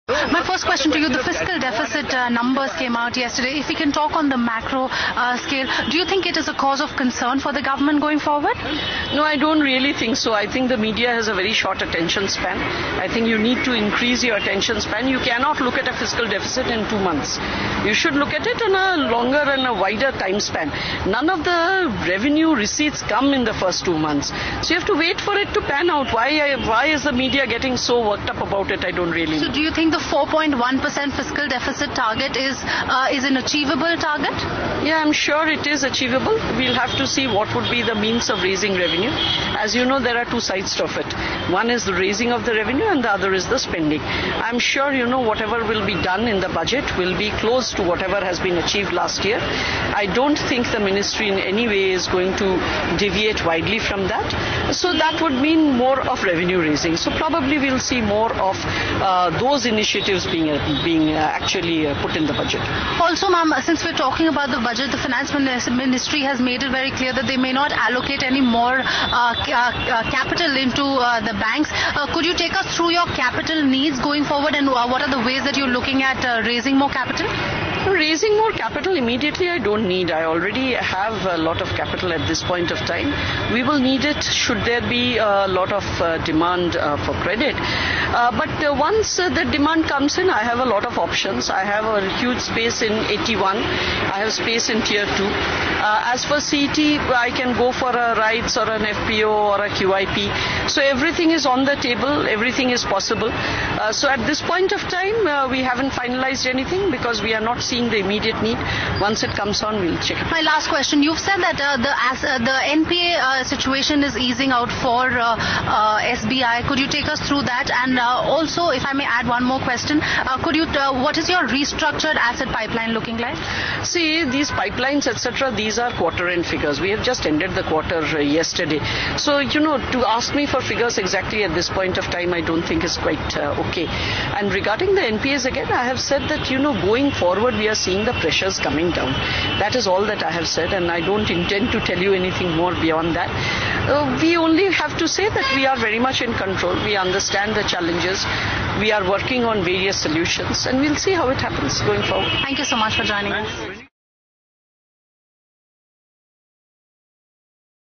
My first question to you, the fiscal deficit numbers came out yesterday. If we can talk on the macro scale, do you think it is a cause of concern for the government going forward? No, I don't really think so. I think the media has a very short attention span. I think you need to increase your attention span. You cannot look at a fiscal deficit in 2 months. You should look at it in a longer and a wider time span. None of the revenue receipts come in the first 2 months. So you have to wait for it to pan out. Why is the media getting so worked up about it? I don't really know. So do you think the 4.1% fiscal deficit target is an achievable target? Yeah, I'm sure it is achievable. We'll have to see what would be the means of raising revenue. As you know, there are two sides of it. One is the raising of the revenue and the other is the spending. I'm sure, whatever will be done in the budget will be close to whatever has been achieved last year. I don't think the ministry in any way is going to deviate widely from that. So that would mean more of revenue raising. So probably we'll see more of those initiatives being actually put in the budget. Also, ma'am, since we're talking about the budget, the finance ministry has made it very clear that they may not allocate any more capital into the banks. Could you take us through your capital needs going forward, and what are the ways that you're looking at raising more capital? Raising more capital immediately I don't need. I already have a lot of capital at this point of time. We will need it should there be a lot of demand for credit. But once the demand comes in, I have a lot of options. I have a huge space in 81. I have space in Tier 2. As for CET, I can go for a rights or an FPO or a QIP. So everything is on the table. Everything is possible. So at this point of time, we haven't finalized anything because we are not seeing the immediate need. Once it comes on, we'll check it. My last question. You've said that the NPA situation is easing out for SBI. Could you take us through that? And also, if I may add one more question, what is your restructured asset pipeline looking like? See, these pipelines, etc., these are quarter-end figures. We have just ended the quarter yesterday. So, to ask me for figures exactly at this point of time, I don't think is quite okay. And regarding the NPAs, again, I have said that, going forward, we are seeing the pressures coming down. That is all that I have said, and I don't intend to tell you anything more beyond that. We only have to say that we are very much in control. We understand the challenges. We are working on various solutions, and we'll see how it happens going forward. Thank you so much for joining us.